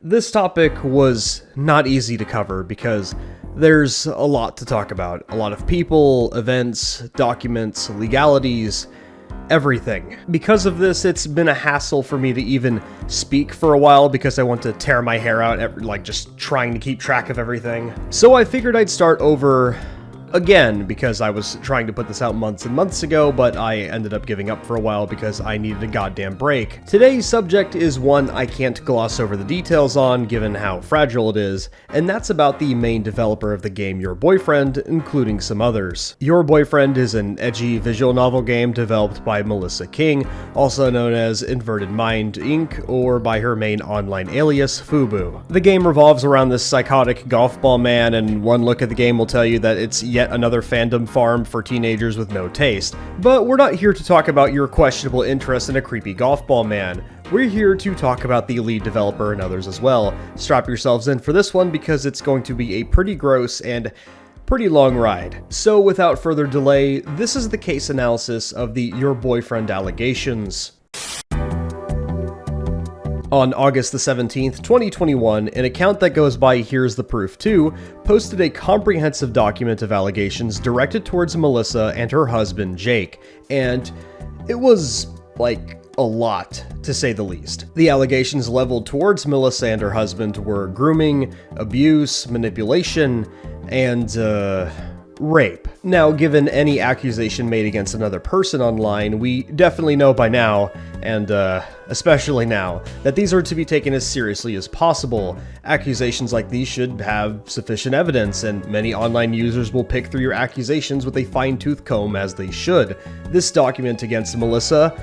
This topic was not easy to cover because there's a lot to talk about. A lot of people, events, documents, legalities, everything. Because of this, it's been a hassle for me to even speak for a while because I want to tear my hair out, just trying to keep track of everything. So I figured I'd start over again because I was trying to put this out months and months ago, but I ended up giving up for a while because I needed a goddamn break. Today's subject is one I can't gloss over the details on given how fragile it is, and that's about the main developer of the game Your Boyfriend, including some others. Your Boyfriend is an edgy visual novel game developed by Melissa King, also known as Inverted Mind Inc., or by her main online alias, Fuboo. The game revolves around this psychotic golf ball man, and one look at the game will tell you that it's yet another fandom farm for teenagers with no taste. But we're not here to talk about your questionable interest in a creepy golf ball man. We're here to talk about the lead developer and others as well. Strap yourselves in for this one because it's going to be a pretty gross and pretty long ride. So without further delay, this is the case analysis of the Your Boyfriend allegations. On August the 17th, 2021, an account that goes by Here's the Proof 2 posted a comprehensive document of allegations directed towards Melissa and her husband, Jake, and it was, a lot, to say the least. The allegations leveled towards Melissa and her husband were grooming, abuse, manipulation, and, rape. Now, given any accusation made against another person online, we definitely know by now, and especially now, that these are to be taken as seriously as possible. Accusations like these should have sufficient evidence, and many online users will pick through your accusations with a fine-tooth comb as they should. This document against Melissa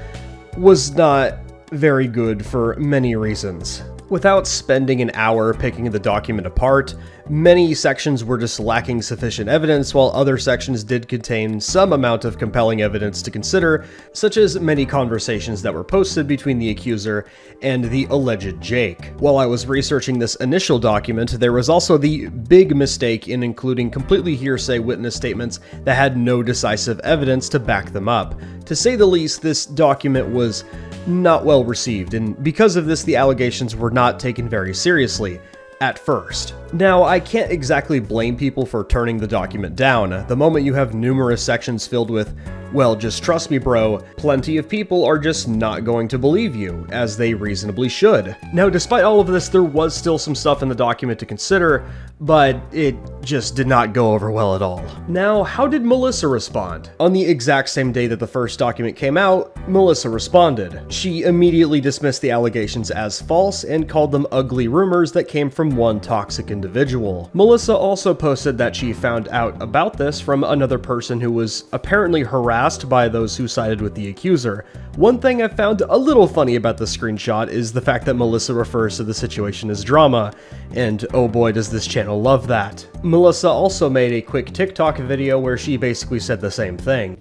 was not very good for many reasons. Without spending an hour picking the document apart, many sections were just lacking sufficient evidence, while other sections did contain some amount of compelling evidence to consider, such as many conversations that were posted between the accuser and the alleged Jake. While I was researching this initial document, there was also the big mistake in including completely hearsay witness statements that had no decisive evidence to back them up. To say the least, this document was not well received, and because of this, the allegations were not taken very seriously at first. Now, I can't exactly blame people for turning the document down. The moment you have numerous sections filled with, well, just trust me bro, plenty of people are just not going to believe you, as they reasonably should. Now, despite all of this, there was still some stuff in the document to consider, but it just did not go over well at all. Now, how did Melissa respond? On the exact same day that the first document came out, Melissa responded. She immediately dismissed the allegations as false and called them ugly rumors that came from one toxic individual. Melissa also posted that she found out about this from another person who was apparently harassed by those who sided with the accuser. One thing I found a little funny about the screenshot is the fact that Melissa refers to the situation as drama, and oh boy does this channel love that. Melissa also made a quick TikTok video where she basically said the same thing.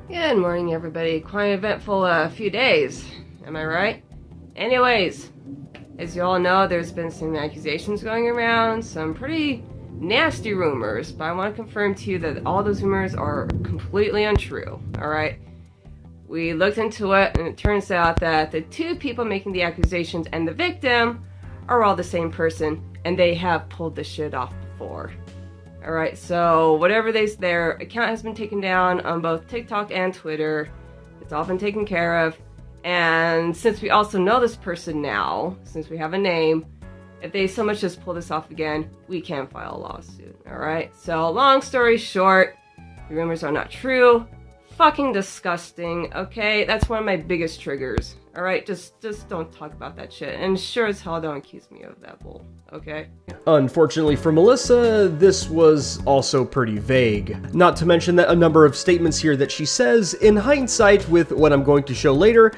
Good morning, everybody. Quite an eventful few days, am I right? Anyways, as you all know, there's been some accusations going around, some pretty nasty rumors, but I want to confirm to you that all those rumors are completely untrue, alright? We looked into it, and it turns out that the two people making the accusations and the victim are all the same person, and they have pulled this shit off before. Alright, so whatever their account has been taken down on both TikTok and Twitter. It's all been taken care of. And since we also know this person now, since we have a name, if they so much as pull this off again, we can file a lawsuit, alright? So, long story short, the rumors are not true. Fucking disgusting, okay? That's one of my biggest triggers, alright? Just don't talk about that shit. And sure as hell don't accuse me of that bull, okay? Unfortunately for Melissa, this was also pretty vague. Not to mention that a number of statements here that she says, in hindsight with what I'm going to show later,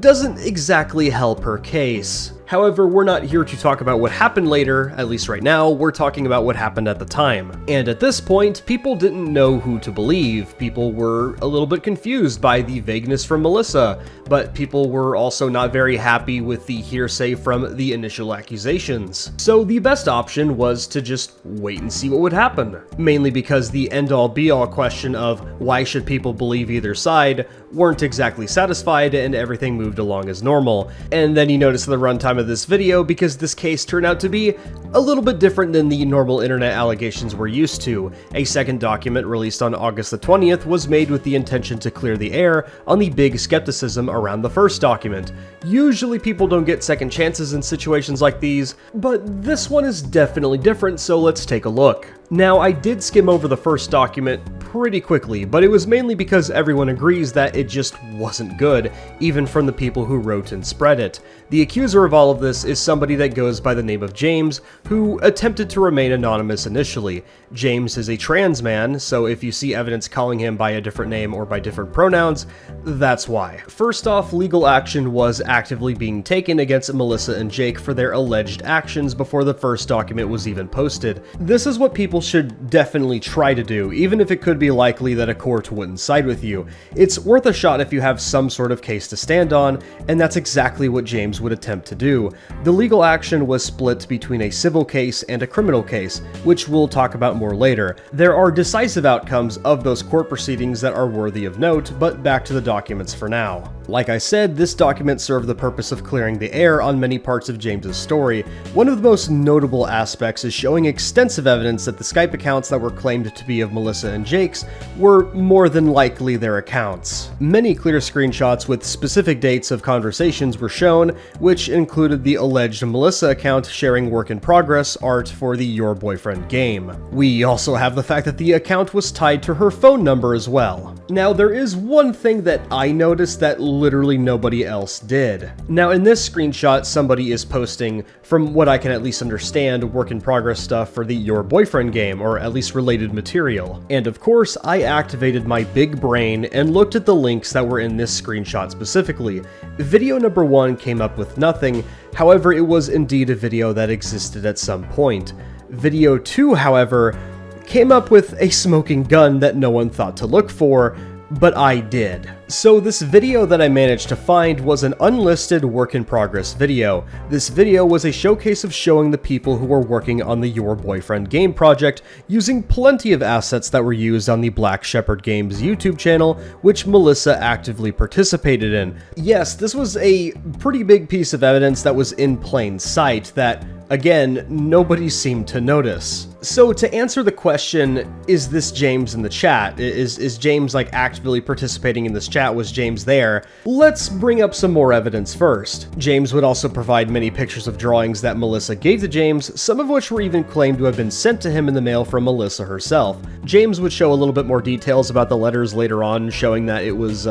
doesn't exactly help her case. However, we're not here to talk about what happened later, at least right now, we're talking about what happened at the time. And at this point, people didn't know who to believe. People were a little bit confused by the vagueness from Melissa, but people were also not very happy with the hearsay from the initial accusations. So the best option was to just wait and see what would happen. Mainly because the end-all be-all question of why should people believe either side weren't exactly satisfied and everything moved along as normal. And then you notice the runtime of this video, because this case turned out to be a little bit different than the normal internet allegations we're used to. A second document released on August the 20th was made with the intention to clear the air on the big skepticism around the first document. Usually people don't get second chances in situations like these, but this one is definitely different, so let's take a look. Now, I did skim over the first document pretty quickly, but it was mainly because everyone agrees that it just wasn't good, even from the people who wrote and spread it. The accuser of all of this is somebody that goes by the name of James, who attempted to remain anonymous initially. James is a trans man, so if you see evidence calling him by a different name or by different pronouns, that's why. First off, legal action was actively being taken against Melissa and Jake for their alleged actions before the first document was even posted. This is what people should definitely try to do, even if it could be likely that a court wouldn't side with you. It's worth a shot if you have some sort of case to stand on, and that's exactly what James would attempt to do. The legal action was split between a civil case and a criminal case, which we'll talk about more later. There are decisive outcomes of those court proceedings that are worthy of note, but back to the documents for now. Like I said, this document served the purpose of clearing the air on many parts of James's story. One of the most notable aspects is showing extensive evidence that the Skype accounts that were claimed to be of Melissa and Jake's were more than likely their accounts. Many clear screenshots with specific dates of conversations were shown, which included the alleged Melissa account sharing work-in-progress art for the Your Boyfriend game. We also have the fact that the account was tied to her phone number as well. Now, there is one thing that I noticed that literally nobody else did. Now, in this screenshot, somebody is posting, from what I can at least understand, work-in-progress stuff for the Your Boyfriend game, or at least related material. And of course, I activated my big brain and looked at the links that were in this screenshot specifically. Video number 1 came up with nothing, however, it was indeed a video that existed at some point. Video 2, however, came up with a smoking gun that no one thought to look for, but I did. So this video that I managed to find was an unlisted work-in-progress video. This video was a showcase of showing the people who were working on the Your Boyfriend game project, using plenty of assets that were used on the Black Shepherd Games YouTube channel, which Melissa actively participated in. Yes, this was a pretty big piece of evidence that was in plain sight that, again, nobody seemed to notice. So to answer the question, is this James in the chat? Is James like actively participating in this chat? Was James there? Let's bring up some more evidence first. James would also provide many pictures of drawings that Melissa gave to James, some of which were even claimed to have been sent to him in the mail from Melissa herself. James would show a little bit more details about the letters later on, showing that it was,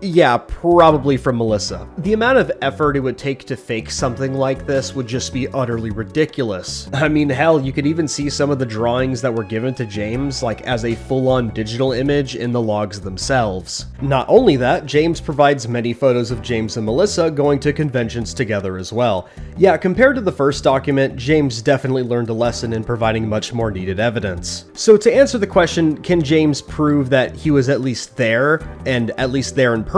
yeah, probably from Melissa. The amount of effort it would take to fake something like this would just be utterly ridiculous. I mean, hell, you could even see some of the drawings that were given to James, like as a full-on digital image in the logs themselves. Not only that, James provides many photos of James and Melissa going to conventions together as well. Yeah, compared to the first document, James definitely learned a lesson in providing much more needed evidence. So to answer the question, can James prove that he was at least there, and at least there in person?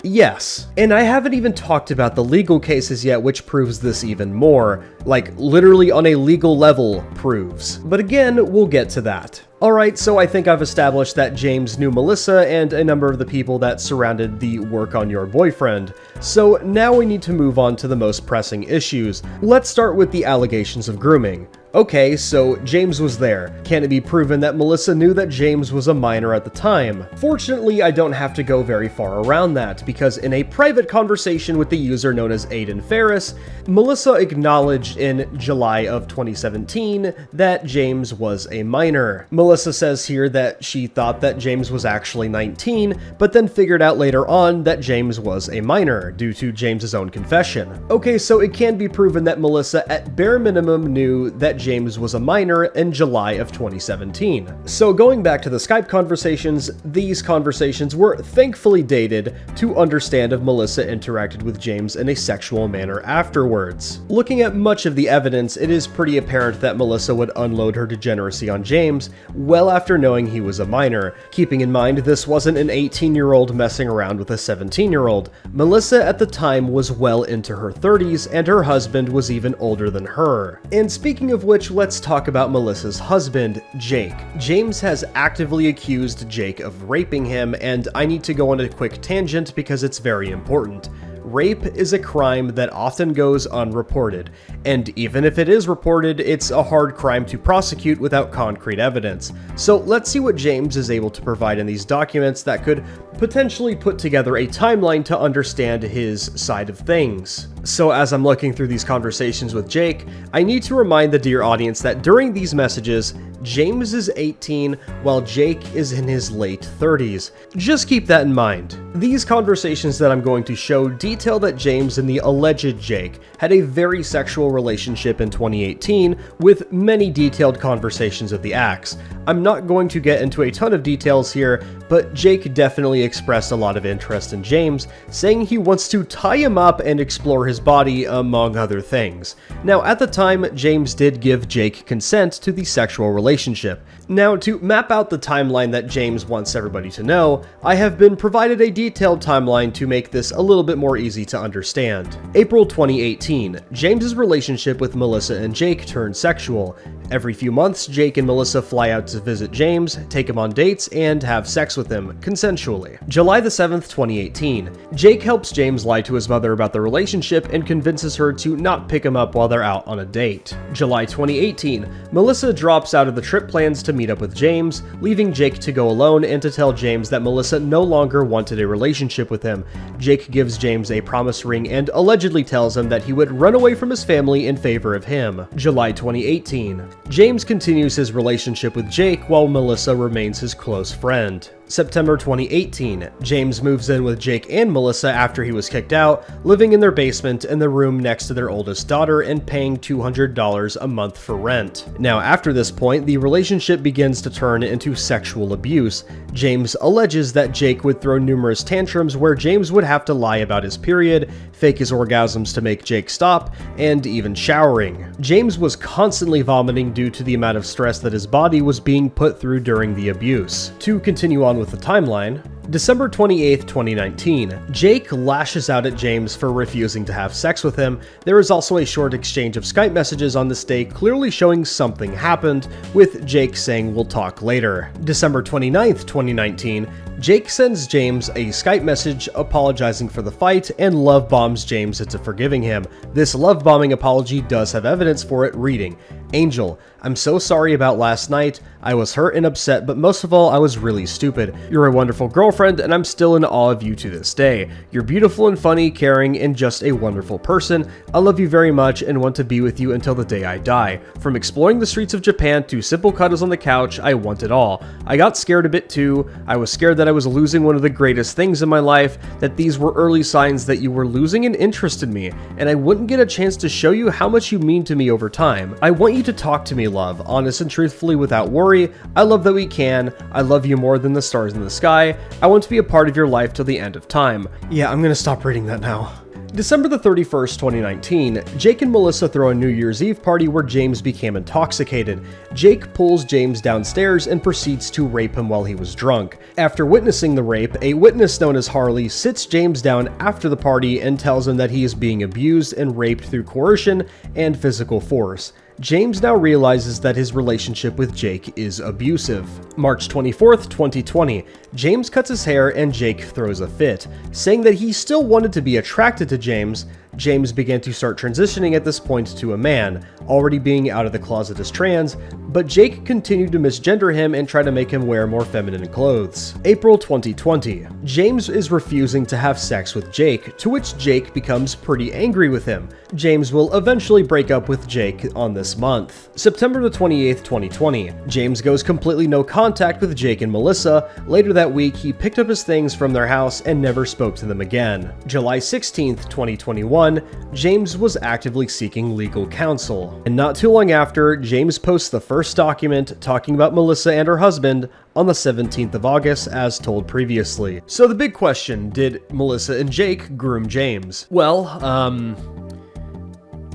Yes. And I haven't even talked about the legal cases yet, which proves this even more. Like, literally on a legal level proves. But again, we'll get to that. Alright, so I think I've established that James knew Melissa and a number of the people that surrounded the work on Your Boyfriend. So now we need to move on to the most pressing issues. Let's start with the allegations of grooming. Okay, so James was there. Can it be proven that Melissa knew that James was a minor at the time? Fortunately, I don't have to go very far around that, because in a private conversation with the user known as Aiden Ferris, Melissa acknowledged in July of 2017 that James was a minor. Melissa says here that she thought that James was actually 19, but then figured out later on that James was a minor, due to James's own confession. Okay, so it can be proven that Melissa at bare minimum knew that James was a minor in July of 2017. So going back to the Skype conversations, these conversations were thankfully dated to understand if Melissa interacted with James in a sexual manner afterwards. Looking at much of the evidence, it is pretty apparent that Melissa would unload her degeneracy on James well after knowing he was a minor. Keeping in mind this wasn't an 18-year-old messing around with a 17-year-old. Melissa at the time was well into her 30s, and her husband was even older than her. And speaking of which, let's talk about Melissa's husband, Jake. James has actively accused Jake of raping him, and I need to go on a quick tangent because it's very important. Rape is a crime that often goes unreported, and even if it is reported, it's a hard crime to prosecute without concrete evidence. So let's see what James is able to provide in these documents that could potentially put together a timeline to understand his side of things. So as I'm looking through these conversations with Jake, I need to remind the dear audience that during these messages, James is 18 while Jake is in his late 30s. Just keep that in mind. These conversations that I'm going to show detail that James and the alleged Jake had a very sexual relationship in 2018 with many detailed conversations of the acts. I'm not going to get into a ton of details here, but Jake definitely expressed a lot of interest in James, saying he wants to tie him up and explore his body, among other things. Now, at the time, James did give Jake consent to the sexual relationship. Now, to map out the timeline that James wants everybody to know, I have been provided a detailed timeline to make this a little bit more easy to understand. April 2018, James's relationship with Melissa and Jake turned sexual. Every few months, Jake and Melissa fly out to visit James, take him on dates, and have sex with him, consensually. July the 7th, 2018, Jake helps James lie to his mother about the relationship and convinces her to not pick him up while they're out on a date. July 2018, Melissa drops out of the trip plans to meet up with James, leaving Jake to go alone and to tell James that Melissa no longer wanted a relationship with him. Jake gives James a promise ring and allegedly tells him that he would run away from his family in favor of him. July 2018, James continues his relationship with Jake while Melissa remains his close friend. September 2018, James moves in with Jake and Melissa after he was kicked out, living in their basement in the room next to their oldest daughter and paying $200 a month for rent. Now, after this point, the relationship begins to turn into sexual abuse. James alleges that Jake would throw numerous tantrums where James would have to lie about his period, fake his orgasms to make Jake stop, and even showering. James was constantly vomiting due to the amount of stress that his body was being put through during the abuse. To continue on with the timeline, December 28th, 2019, Jake lashes out at James for refusing to have sex with him. There is also a short exchange of Skype messages on this day clearly showing something happened, with Jake saying we'll talk later. December 29th, 2019, Jake sends James a Skype message apologizing for the fight and love bombs James into forgiving him. This love bombing apology does have evidence for it, reading, "Angel, I'm so sorry about last night. I was hurt and upset, but most of all, I was really stupid. You're a wonderful girlfriend, and I'm still in awe of you to this day. You're beautiful and funny, caring, and just a wonderful person. I love you very much and want to be with you until the day I die. From exploring the streets of Japan to simple cuddles on the couch, I want it all. I got scared a bit too. I was scared that I was losing one of the greatest things in my life, that these were early signs that you were losing an interest in me, and I wouldn't get a chance to show you how much you mean to me over time. I want you to talk to me, love, honest and truthfully without worry. I love that we can. I love you more than the stars in the sky. I want to be a part of your life till the end of time." Yeah, I'm gonna stop reading that now. December the 31st, 2019, Jake and Melissa throw a New Year's Eve party where James became intoxicated. Jake pulls James downstairs and proceeds to rape him while he was drunk. After witnessing the rape, a witness known as Harley sits James down after the party and tells him that he is being abused and raped through coercion and physical force. James now realizes that his relationship with Jake is abusive. March 24th, 2020, James cuts his hair and Jake throws a fit. Saying that he still wanted to be attracted to James, James began to start transitioning at this point to a man, already being out of the closet as trans, but Jake continued to misgender him and try to make him wear more feminine clothes. April 2020, James is refusing to have sex with Jake, to which Jake becomes pretty angry with him. James will eventually break up with Jake on this month. September the 28th, 2020, James goes completely no contact with Jake and Melissa. Later that week, he picked up his things from their house and never spoke to them again. July 16th, 2021, James was actively seeking legal counsel. And not too long after, James posts the first document talking about Melissa and her husband on the 17th of August, as told previously. So the big question, did Melissa and Jake groom James? Well,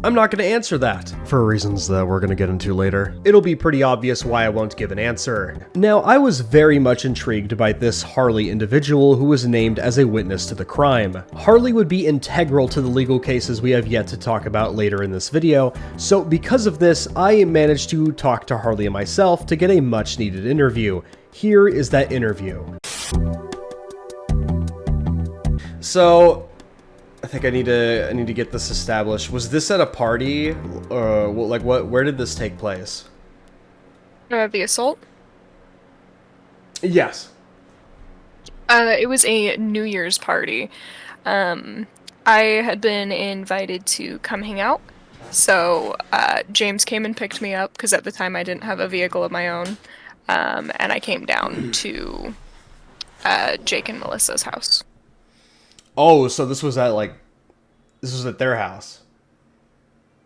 I'm not going to answer that, for reasons that we're going to get into later. It'll be pretty obvious why I won't give an answer. Now, I was very much intrigued by this Harley individual who was named as a witness to the crime. Harley would be integral to the legal cases we have yet to talk about later in this video, so because of this, I managed to talk to Harley and myself to get a much needed interview. Here is that interview. So, I think I need to get this established. Was this at a party, or like what? Where did this take place? The assault? Yes. It was a New Year's party. I had been invited to come hang out, so James came and picked me up because at the time I didn't have a vehicle of my own, and I came down to Jake and Melissa's house. Oh, so this was at their house.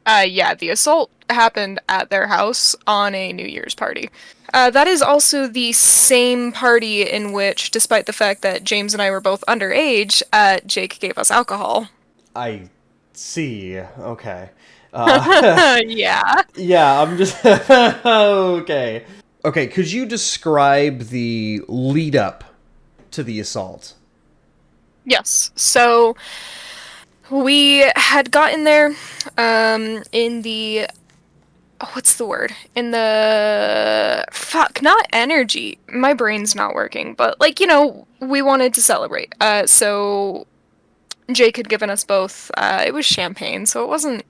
Yeah, the assault happened at their house on a New Year's party. That is also the same party in which, despite the fact that James and I were both underage, Jake gave us alcohol. I see. Okay. Yeah. Yeah, I'm just... Okay. Okay, could you describe the lead up to the assault? Yes. So we had gotten there in the what's the word? In the not energy. My brain's not working, but we wanted to celebrate. So Jake had given us both it was champagne, so it wasn't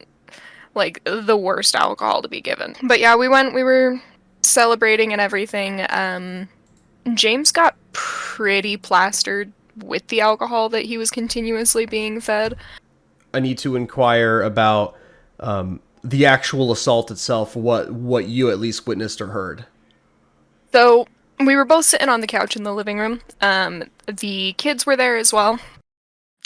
like the worst alcohol to be given. But yeah, we were celebrating and everything. James got pretty plastered with the alcohol that he was continuously being fed. I need to inquire about the actual assault itself, what you at least witnessed or heard. So we were both sitting on the couch in the living room. The kids were there as well.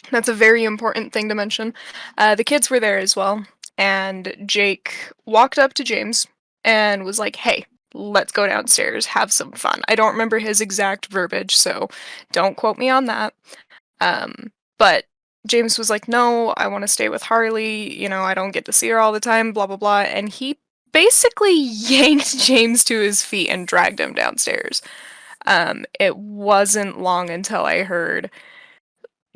That's a very important thing to mention. The kids were there as well, and Jake walked up to James and was like, "Hey, let's go downstairs, have some fun." I don't remember his exact verbiage, so don't quote me on that. But James was like, "No, I want to stay with Harley. I don't get to see her all the time, blah, blah, blah." And he basically yanked James to his feet and dragged him downstairs. It wasn't long until I heard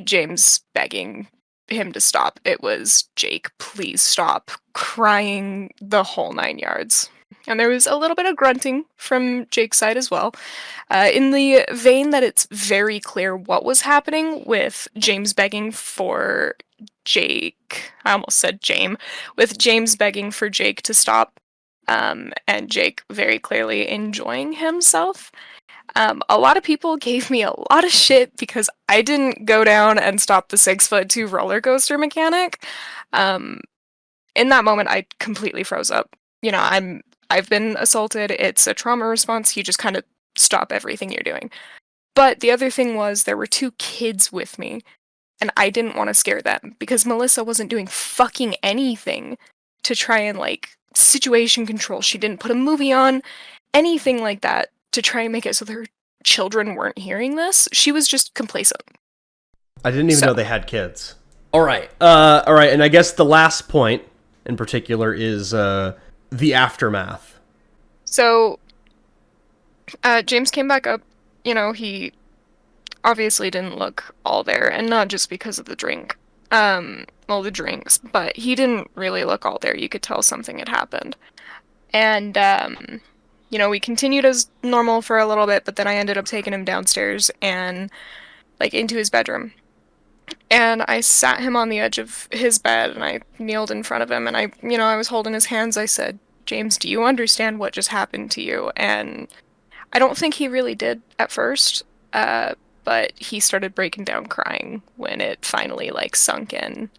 James begging him to stop. It was, "Jake, please stop," crying the whole 9 yards. And there was a little bit of grunting from Jake's side as well. In the vein that it's very clear what was happening with James begging for Jake. I almost said James. With James begging for Jake to stop, and Jake very clearly enjoying himself. A lot of people gave me a lot of shit because I didn't go down and stop the 6'2" roller coaster mechanic. In that moment, I completely froze up. I've been assaulted. It's a trauma response. You just kind of stop everything you're doing. But the other thing was there were 2 kids with me, and I didn't want to scare them because Melissa wasn't doing fucking anything to try and situation control. She didn't put a movie on, anything like that to try and make it so their children weren't hearing this. She was just complacent. I didn't even know they had kids. All right. And I guess the last point in particular is the aftermath. So, James came back up. He obviously didn't look all there, and not just because of the drink. The drinks, but he didn't really look all there. You could tell something had happened. And, we continued as normal for a little bit, but then I ended up taking him downstairs and, into his bedroom. And I sat him on the edge of his bed, and I kneeled in front of him, and I was holding his hands. I said, "James, do you understand what just happened to you?" And I don't think he really did at first, but he started breaking down crying when it finally, sunk in.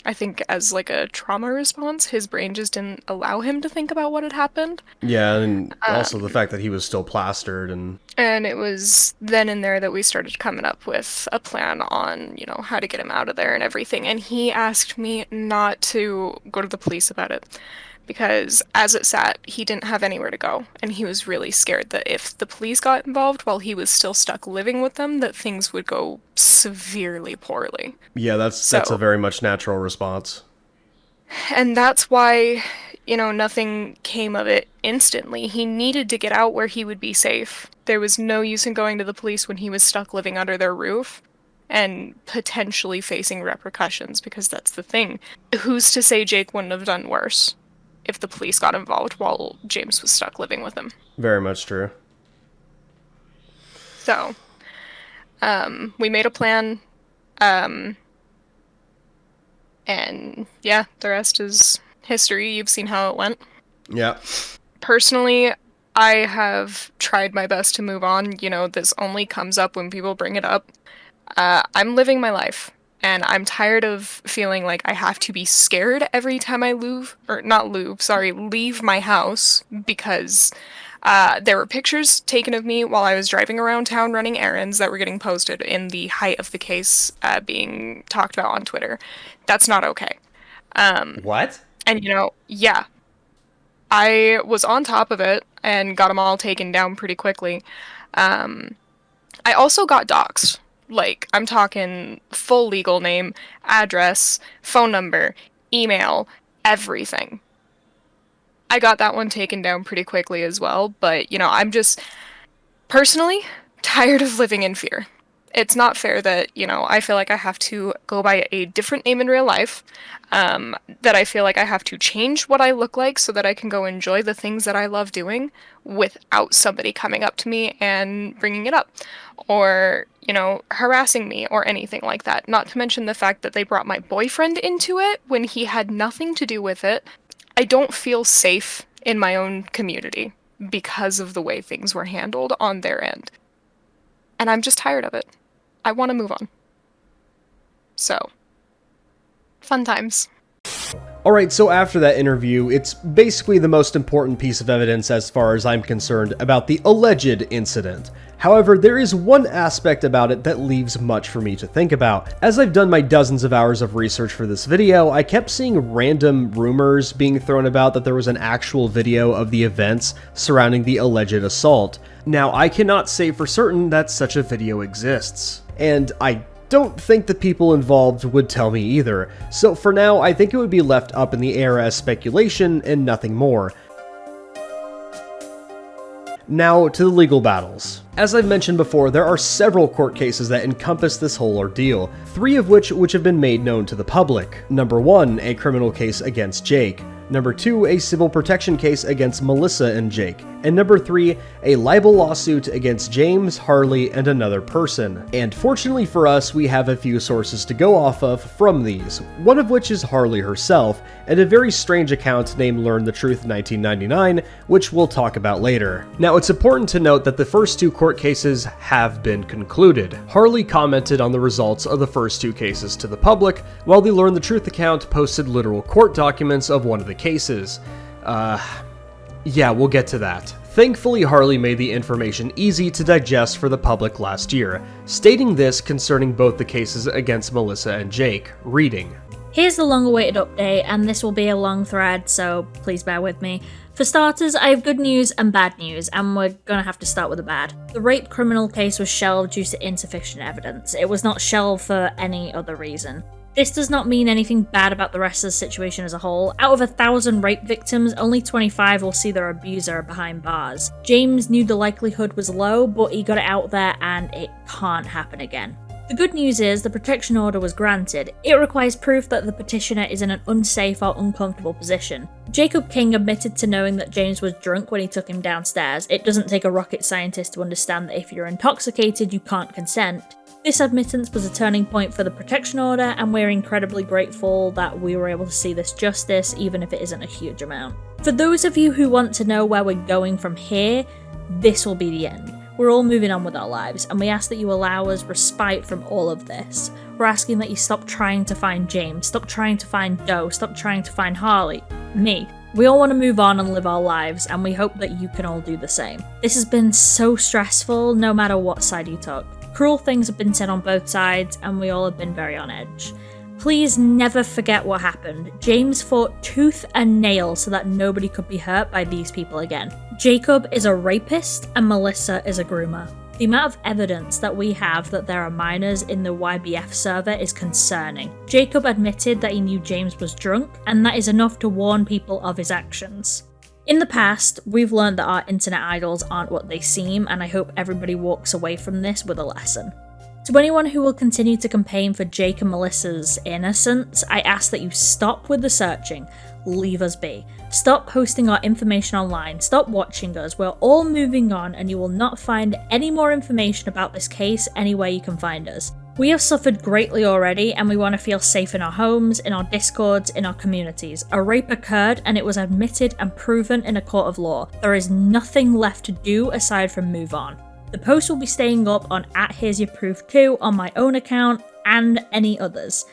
I think as, a trauma response, his brain just didn't allow him to think about what had happened. Yeah, and also the fact that he was still plastered and... And it was then and there that we started coming up with a plan on, how to get him out of there and everything. And he asked me not to go to the police about it because as it sat, he didn't have anywhere to go. And he was really scared that if the police got involved while he was still stuck living with them, that things would go severely poorly. Yeah, that's a very much natural response. And that's why, nothing came of it instantly. He needed to get out where he would be safe. There was no use in going to the police when he was stuck living under their roof and potentially facing repercussions, because that's the thing. Who's to say Jake wouldn't have done worse if the police got involved while James was stuck living with him? Very much true. So, we made a plan, and yeah, the rest is history. You've seen how it went. Yeah. Personally, I have tried my best to move on. This only comes up when people bring it up. I'm living my life, and I'm tired of feeling like I have to be scared every time I leave my house, because there were pictures taken of me while I was driving around town running errands that were getting posted in the height of the case being talked about on Twitter. That's not okay. What? And yeah, I was on top of it and got them all taken down pretty quickly. I also got doxxed. Like, I'm talking full legal name, address, phone number, email, everything. I got that one taken down pretty quickly as well, but, I'm just personally tired of living in fear. It's not fair that, I feel like I have to go by a different name in real life, that I feel like I have to change what I look like so that I can go enjoy the things that I love doing without somebody coming up to me and bringing it up, or, harassing me or anything like that. Not to mention the fact that they brought my boyfriend into it when he had nothing to do with it. I don't feel safe in my own community because of the way things were handled on their end. And I'm just tired of it. I want to move on. So, fun times. Alright, so after that interview, it's basically the most important piece of evidence as far as I'm concerned about the alleged incident. However, there is one aspect about it that leaves much for me to think about. As I've done my dozens of hours of research for this video, I kept seeing random rumors being thrown about that there was an actual video of the events surrounding the alleged assault. Now, I cannot say for certain that such a video exists, and I don't think the people involved would tell me either, so for now I think it would be left up in the air as speculation and nothing more. Now to the legal battles. As I've mentioned before, there are several court cases that encompass this whole ordeal, 3 of which have been made known to the public. Number 1, a criminal case against Jake. Number 2, a civil protection case against Melissa and Jake. And number 3, a libel lawsuit against James, Harley, and another person. And fortunately for us, we have a few sources to go off of from these, one of which is Harley herself, and a very strange account named Learn the Truth 1999, which we'll talk about later. Now, it's important to note that the first 2 court cases have been concluded. Harley commented on the results of the first 2 cases to the public, while the Learn the Truth account posted literal court documents of one of the cases. Yeah, we'll get to that. Thankfully, Harley made the information easy to digest for the public last year, stating this concerning both the cases against Melissa and Jake, reading. Here's the long-awaited update, and this will be a long thread, so please bear with me. For starters, I have good news and bad news, and we're gonna have to start with the bad. The rape criminal case was shelved due to insufficient evidence. It was not shelved for any other reason. This does not mean anything bad about the rest of the situation as a whole. Out of 1,000 rape victims, only 25 will see their abuser behind bars. James knew the likelihood was low, but he got it out there and it can't happen again. The good news is the protection order was granted. It requires proof that the petitioner is in an unsafe or uncomfortable position. Jacob King admitted to knowing that James was drunk when he took him downstairs. It doesn't take a rocket scientist to understand that if you're intoxicated, you can't consent. This admittance was a turning point for the protection order, and we're incredibly grateful that we were able to see this justice, even if it isn't a huge amount. For those of you who want to know where we're going from here, this will be the end. We're all moving on with our lives, and we ask that you allow us respite from all of this. We're asking that you stop trying to find James, stop trying to find Doe, stop trying to find Harley, me. We all want to move on and live our lives, and we hope that you can all do the same. This has been so stressful, no matter what side you took. Cruel things have been said on both sides, and we all have been very on edge. Please never forget what happened. James fought tooth and nail so that nobody could be hurt by these people again. Jacob is a rapist, and Melissa is a groomer. The amount of evidence that we have that there are minors in the YBF server is concerning. Jacob admitted that he knew James was drunk, and that is enough to warn people of his actions. In the past, we've learned that our internet idols aren't what they seem, and I hope everybody walks away from this with a lesson. To anyone who will continue to campaign for Jake and Melissa's innocence, I ask that you stop with the searching, leave us be. Stop posting our information online, stop watching us, we're all moving on and you will not find any more information about this case anywhere you can find us. We have suffered greatly already and we want to feel safe in our homes, in our discords, in our communities. A rape occurred and it was admitted and proven in a court of law. There is nothing left to do aside from move on. The post will be staying up on @Here'sYourProof2 on my own account and any others.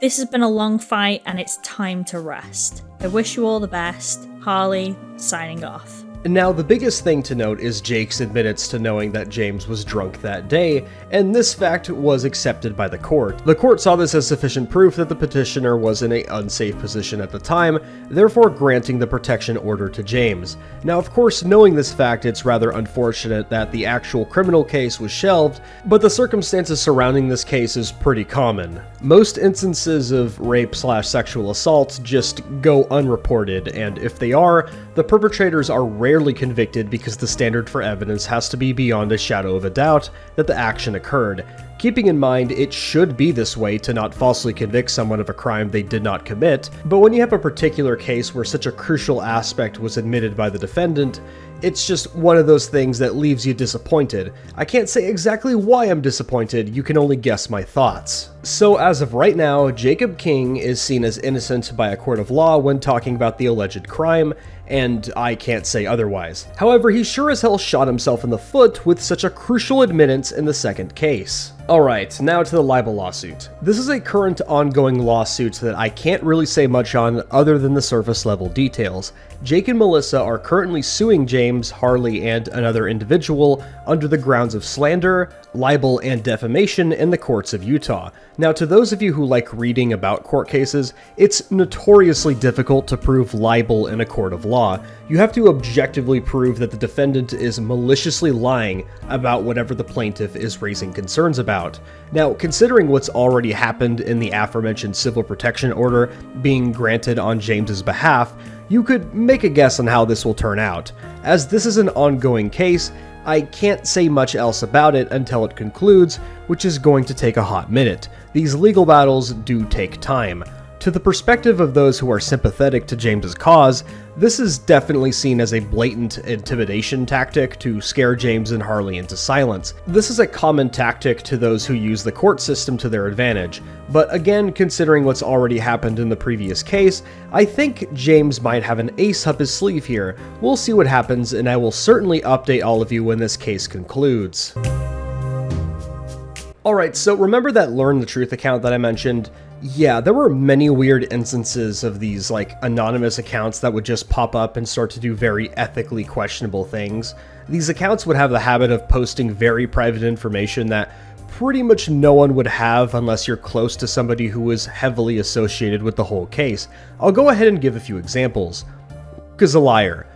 This has been a long fight and it's time to rest. I wish you all the best. Harley, signing off. Now, the biggest thing to note is Jake's admittance to knowing that James was drunk that day, and this fact was accepted by the court. The court saw this as sufficient proof that the petitioner was in an unsafe position at the time, therefore granting the protection order to James. Now, of course, knowing this fact, it's rather unfortunate that the actual criminal case was shelved, but the circumstances surrounding this case is pretty common. Most instances of rape/sexual assault just go unreported, and if they are, the perpetrators are rarely convicted because the standard for evidence has to be beyond a shadow of a doubt that the action occurred. Keeping in mind, it should be this way to not falsely convict someone of a crime they did not commit, but when you have a particular case where such a crucial aspect was admitted by the defendant, it's just one of those things that leaves you disappointed. I can't say exactly why I'm disappointed, you can only guess my thoughts. So as of right now, Jacob King is seen as innocent by a court of law when talking about the alleged crime, and I can't say otherwise. However, he sure as hell shot himself in the foot with such a crucial admittance in the second case. Alright, now to the libel lawsuit. This is a current ongoing lawsuit that I can't really say much on other than the surface level details. Jake and Melissa are currently suing James, Harley, and another individual under the grounds of slander, libel, and defamation in the courts of Utah. Now, to those of you who like reading about court cases, it's notoriously difficult to prove libel in a court of law. You have to objectively prove that the defendant is maliciously lying about whatever the plaintiff is raising concerns about. Now, considering what's already happened in the aforementioned civil protection order being granted on James's behalf, you could make a guess on how this will turn out. As this is an ongoing case, I can't say much else about it until it concludes, which is going to take a hot minute. These legal battles do take time. To the perspective of those who are sympathetic to James's cause, this is definitely seen as a blatant intimidation tactic to scare James and Harley into silence. This is a common tactic to those who use the court system to their advantage, but again, considering what's already happened in the previous case, I think James might have an ace up his sleeve here. We'll see what happens, and I will certainly update all of you when this case concludes. Alright, so remember that Learn the Truth account that I mentioned? Yeah, there were many weird instances of these, anonymous accounts that would just pop up and start to do very ethically questionable things. These accounts would have the habit of posting very private information that pretty much no one would have unless you're close to somebody who was heavily associated with the whole case. I'll go ahead and give a few examples. Luke is a Liar.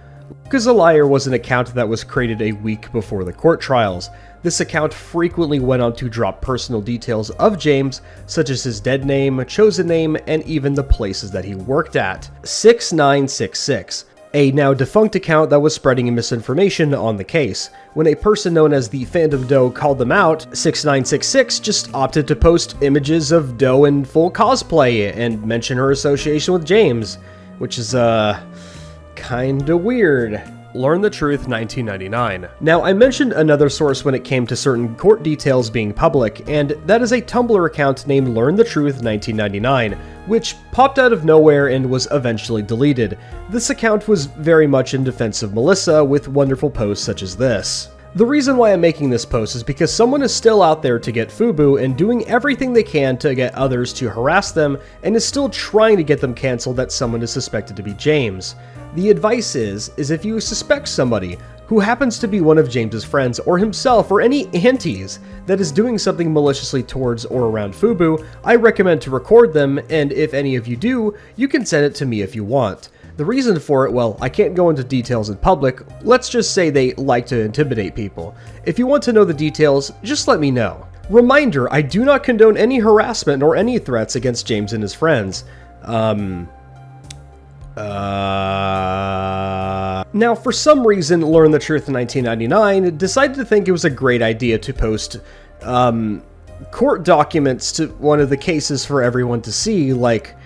Luke is a Liar was an account that was created a week before the court trials. This account frequently went on to drop personal details of James, such as his dead name, chosen name, and even the places that he worked at. 6966. A now defunct account that was spreading misinformation on the case. When a person known as the Fandom Doe called them out, 6966 just opted to post images of Doe in full cosplay and mention her association with James, which is, kinda weird. Learn the Truth 1999. Now, I mentioned another source when it came to certain court details being public, and that is a Tumblr account named Learn the Truth 1999, which popped out of nowhere and was eventually deleted. This account was very much in defense of Melissa, with wonderful posts such as this. The reason why I'm making this post is because someone is still out there to get Fuboo and doing everything they can to get others to harass them, and is still trying to get them cancelled that someone is suspected to be James. The advice is if you suspect somebody who happens to be one of James's friends or himself or any aunties that is doing something maliciously towards or around Fuboo, I recommend to record them, and if any of you do, you can send it to me if you want. The reason for it, well, I can't go into details in public. Let's just say they like to intimidate people. If you want to know the details, just let me know. Reminder, I do not condone any harassment or any threats against James and his friends. Now, for some reason, Learn the Truth in 1999 decided to think it was a great idea to post, court documents to one of the cases for everyone to see. Like,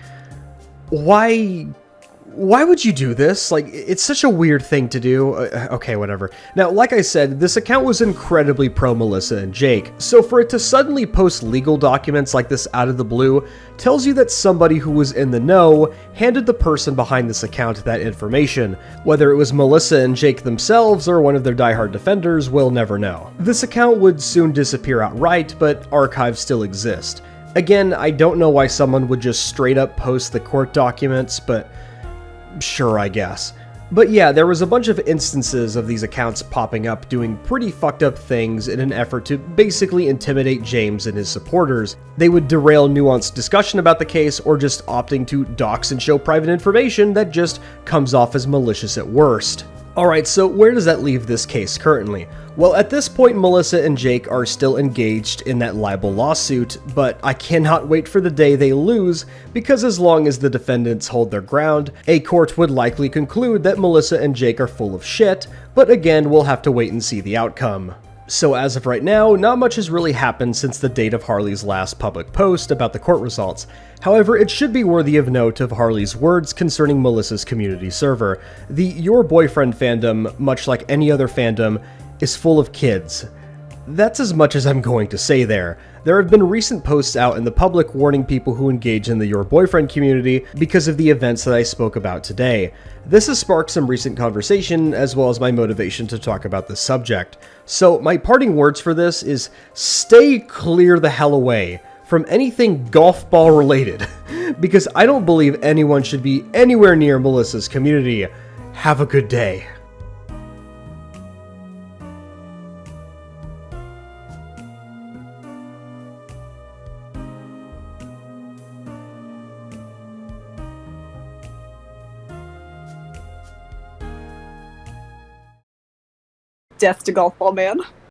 why would you do this? Like, it's such a weird thing to do. Okay, whatever. Now, like I said, this account was incredibly pro-Melissa and Jake, so for it to suddenly post legal documents like this out of the blue tells you that somebody who was in the know handed the person behind this account that information. Whether it was Melissa and Jake themselves or one of their diehard defenders, we'll never know. This account would soon disappear outright, but archives still exist. Again, I don't know why someone would just straight up post the court documents, but sure, I guess. But yeah, there was a bunch of instances of these accounts popping up doing pretty fucked up things in an effort to basically intimidate James and his supporters. They would derail nuanced discussion about the case, or just opting to dox and show private information that just comes off as malicious at worst. Alright, so where does that leave this case currently? Well, at this point, Melissa and Jake are still engaged in that libel lawsuit, but I cannot wait for the day they lose, because as long as the defendants hold their ground, a court would likely conclude that Melissa and Jake are full of shit, but again, we'll have to wait and see the outcome. So as of right now, not much has really happened since the date of Harley's last public post about the court results. However, it should be worthy of note of Harley's words concerning Melissa's community server. The Your Boyfriend fandom, much like any other fandom, is full of kids. That's as much as I'm going to say there. There have been recent posts out in the public warning people who engage in the Your Boyfriend community because of the events that I spoke about today. This has sparked some recent conversation, as well as my motivation to talk about this subject. So my parting words for this is stay clear the hell away from anything golf ball related, because I don't believe anyone should be anywhere near Melissa's community. Have a good day. Death to Golf Ball Man.